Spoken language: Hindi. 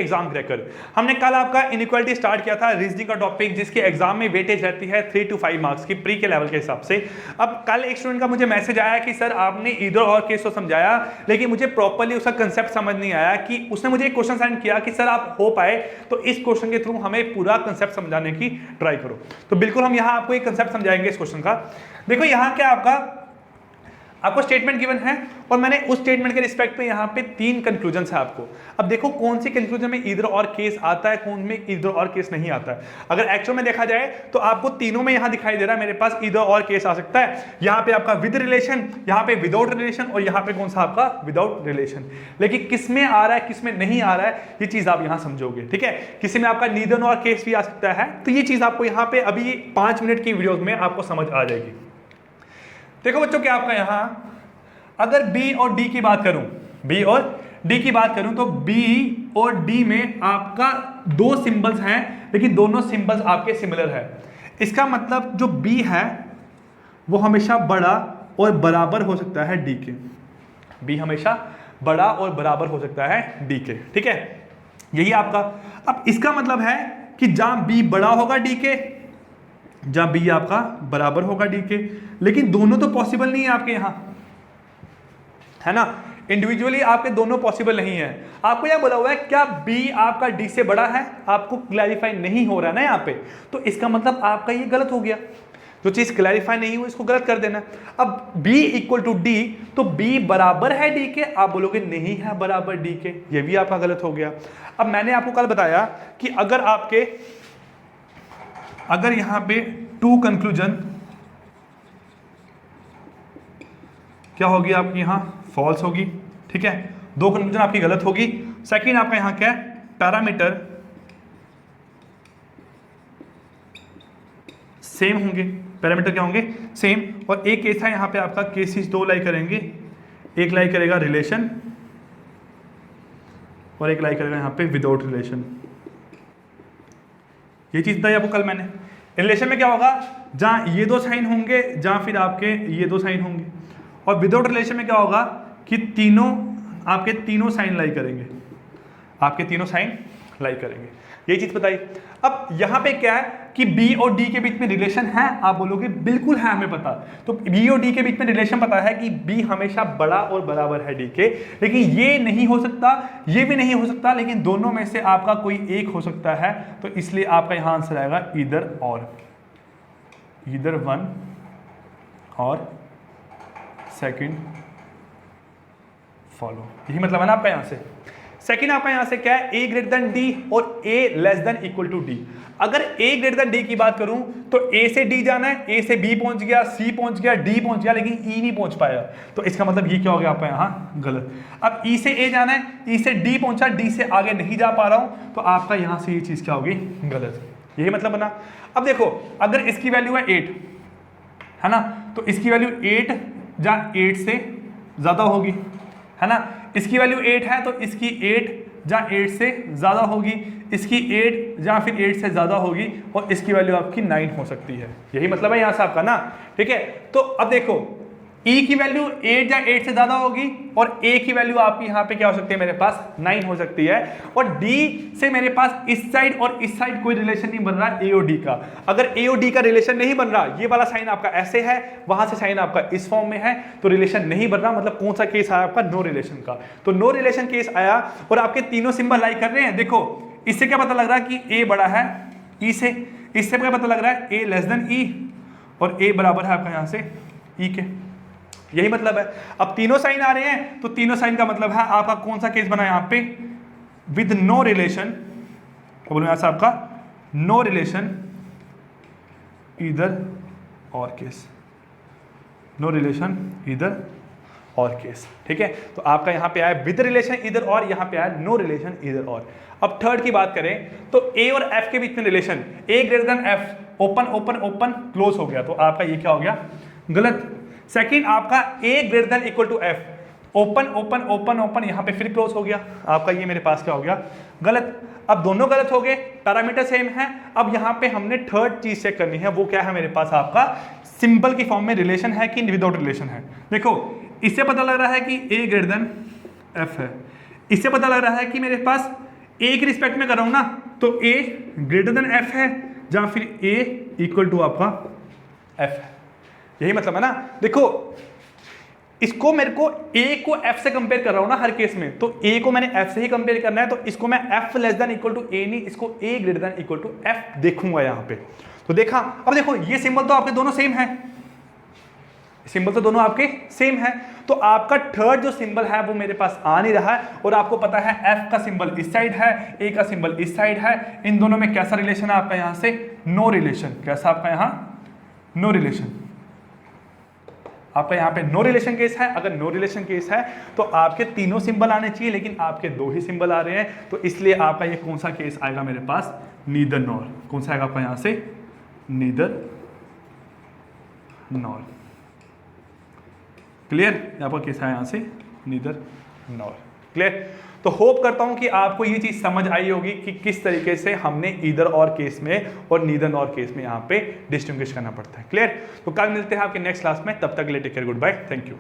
Exam cracker. हमने कल आपका इनइक्वालिटी स्टार्ट किया था, रीजनिंग का टॉपिक, जिसके एग्जाम में वेटेज रहती है 3 to 5 मार्क्स की प्री के लेवल के हिसाब से। अब कल एक स्टूडेंट का मुझे मैसेज आया कि सर आपने इधर और केस तो समझाया, लेकिन मुझे प्रॉपर्ली उसका कंसेप्ट समझ नहीं आया। कि उसने मुझे एक क्वेश्चन सेंड किया कि सर आप हो पाए तो इस क्वेश्चन के थ्रू हमें पूरा कंसेप्ट समझाने की ट्राई करो। तो बिल्कुल हम यहाँ आपको एक कंसेप्ट समझाएंगे इस क्वेश्चन का। देखो यहाँ क्या आपको स्टेटमेंट गिवन है और मैंने उस स्टेटमेंट के रिस्पेक्ट पे यहाँ पे 3 कंक्लूजन्स है आपको। अब देखो कौन सी कंक्लूजन में इधर और केस आता है, कौन में इधर और केस नहीं आता है। अगर एक्चुअल में देखा जाए तो आपको तीनों में यहाँ दिखाई दे रहा है मेरे पास इधर और केस आ सकता है। यहाँ पे आपका विद रिलेशन, यहाँ पे विदाउट रिलेशन और यहाँ पे कौन सा आपका विदाउट रिलेशन। लेकिन किस में आ रहा है किस में नहीं आ रहा है ये चीज आप यहाँ समझोगे, ठीक है। किसी में आपका नीदर नॉर केस भी आ सकता है, तो ये चीज आपको यहाँ पे अभी 5 मिनट की वीडियो में आपको समझ आ जाएगी। देखो बच्चों क्या आपका यहाँ अगर B और D की बात करूं, B और D की बात करूं तो B और D में आपका 2 सिंबल्स हैं, लेकिन दोनों सिंबल्स आपके सिमिलर है। इसका मतलब जो B है वो हमेशा बड़ा और बराबर हो सकता है D के। B हमेशा बड़ा और बराबर हो सकता है D के, ठीक है। यही आपका, अब इसका मतलब है कि जहां B बड़ा होगा D के, जहां B आपका बराबर होगा D के, लेकिन दोनों तो पॉसिबल नहीं है आपके यहाँ, है ना। इंडिविजुअली आपके दोनों पॉसिबल नहीं है। आपको यह बोला हुआ है क्या B आपका D से बड़ा है, आपको क्लैरिफाई नहीं हो रहा है ना यहाँ पे, तो इसका मतलब आपका ये गलत हो गया। जो चीज क्लैरिफाई नहीं हुई इसको गलत कर देना। अब B इक्वल टू D, तो B बराबर है D के, आप बोलोगे नहीं है बराबर D के, ये भी आपका गलत हो गया। अब मैंने आपको कल बताया कि अगर यहां पे 2 कंक्लूजन क्या होगी आपकी, यहां फॉल्स होगी, ठीक है। 2 कंक्लूजन आपकी गलत होगी। सेकंड आपका यहां क्या है, पैरामीटर सेम होंगे, पैरामीटर क्या होंगे सेम। और एक केस है यहां पे आपका केसेस 2 लाई करेंगे, एक लाई करेगा रिलेशन और एक लाई करेगा यहां पे विदाउट रिलेशन। ये चीज बताई आपको कल मैंने। रिलेशन में क्या होगा, जहां ये 2 साइन होंगे, जहां फिर आपके ये 2 साइन होंगे। और विदाउट रिलेशन में क्या होगा कि आपके तीनों साइन लाई करेंगे, आपके तीनों साइन लाई करेंगे। ये चीज बताई। अब यहां पे क्या है कि B और D के बीच में रिलेशन है, आप बोलोगे बिल्कुल है हमें पता। तो B और D के बीच में रिलेशन पता है कि B हमेशा बड़ा और बराबर है D के, लेकिन ये नहीं हो सकता, ये भी नहीं हो सकता, लेकिन दोनों में से आपका कोई एक हो सकता है। तो इसलिए आपका यहां आंसर आएगा ईदर और, ईदर 1 और सेकंड फॉलो। यही मतलब है ना आपका यहां से। सेकंड आपका यहां से क्या है, A ग्रेटर देन D और A less than equal to D। अगर A ग्रेटर देन D की बात करूं तो A से D जाना है, A से B पहुंच गया, C पहुंच गया, D पहुंच गया, लेकिन E नहीं पहुंच पाया। तो इसका मतलब ये क्या हो गया आपका यहां गलत। अब E से A जाना है, E से D पहुंचा, D से आगे नहीं जा पा रहा हूं, तो आपका यहां से ये चीज क्या होगी गलत। यही मतलब बना। अब देखो अगर इसकी वैल्यू है 8, है ना, तो इसकी वैल्यू 8 जहां 8 से ज्यादा होगी, है ना। इसकी वैल्यू 8 है तो इसकी 8 जहां 8 से ज्यादा होगी, इसकी 8 जहां फिर 8 से ज्यादा होगी, और इसकी वैल्यू आपकी 9 हो सकती है। यही मतलब है यहां से आपका ना, ठीक है। तो अब देखो E की वैल्यू 8 या 8 से ज्यादा होगी और A की वैल्यू आपकी यहाँ पे क्या हो सकती है मेरे पास 9 हो सकती है। और D से मेरे पास इस साइड और इस साइड कोई रिलेशन नहीं बन रहा A और D का। अगर A और D का रिलेशन नहीं बन रहा, ये वाला साइन आपका ऐसे है, वहां से साइन आपका इस फॉर्म में है, तो रिलेशन नहीं बन रहा। मतलब कौन सा केस आया आपका, नो रिलेशन का। तो नो रिलेशन केस आया और आपके तीनों सिंबल लाई कर रहे हैं। देखो इससे क्या पता लग रहा है कि A बड़ा है E से, इससे क्या पता लग रहा है A लेस देन E और A बराबर है आपका यहाँ से E के। यही मतलब है। अब तीनों साइन आ रहे हैं तो तीनों साइन का मतलब है आपका कौन सा केस बना है यहाँ पे, विद नो रिलेशन। बोलो यहां से आपका नो रिलेशन इधर और केस, नो रिलेशन इधर और केस, ठीक है। तो आपका यहां पे आया विद रिलेशन इधर और, यहां पे आया नो रिलेशन इधर और। अब थर्ड की बात करें तो A और F के बीच में relation A greater then F, open open open close हो गया, तो आपका ये क्या हो गया गलत। सेकंड आपका A greater than equal to F, open open open open, यहां पे फिर क्लोज हो गया, आपका ये मेरे पास क्या हो गया गलत। अब दोनों गलत हो गए, पैरामीटर सेम है। अब यहां पे हमने थर्ड चीज चेक करनी है, वो क्या है मेरे पास आपका सिंबल की फॉर्म में रिलेशन है कि विदाउट रिलेशन है। देखो इससे पता लग रहा है कि A ग्रेटर देन F है, इससे पता लग रहा है कि मेरे पास ए के रिस्पेक्ट में कर रहा हूं ना, तो ए ग्रेटर देन एफ है, जहां फिर ए इक्वल टू आपका एफ है। यही मतलब है ना। देखो इसको मेरे को ए को एफ से कंपेयर कर रहा हूं ना हर केस में, तो ए को मैंने एफ से ही कंपेयर करना है, तो इसको मैं F less than equal to A नहीं, इसको A greater than equal to F देखूंगा यहां पे। तो देखा, अब देखो ये सिंबल तो आपके दोनों सेम है, सिंबल तो दोनों आपके सेम है, तो आपका थर्ड जो सिंबल है वो मेरे पास आ नहीं रहा है, और आपको पता है एफ का सिंबल इस साइड है, ए का सिंबल इस साइड है, इन दोनों में कैसा रिलेशन है आपका यहां से, नो रिलेशन। कैसा आपका यहां, नो रिलेशन। आपका यहाँ पे नो रिलेशन केस है। अगर नो रिलेशन केस है तो आपके तीनों सिंबल आने चाहिए, लेकिन आपके दो ही सिंबल आ रहे हैं, तो इसलिए आपका ये कौन सा केस आएगा मेरे पास, नीदर नॉर। कौन सा आएगा आपका यहाँ से, नीदर नॉर। क्लियर, यहाँ पर केस है यहाँ से नीदर नॉर। क्लियर। तो होप करता हूं कि आपको ये चीज समझ आई होगी कि किस तरीके से हमने ईदर और केस में और नीदर नॉर केस में यहाँ पे डिस्टिंग्विश करना पड़ता है। क्लियर। तो कल मिलते हैं आपके नेक्स्ट क्लास में, तब तक के लिए take care, good bye, thank you.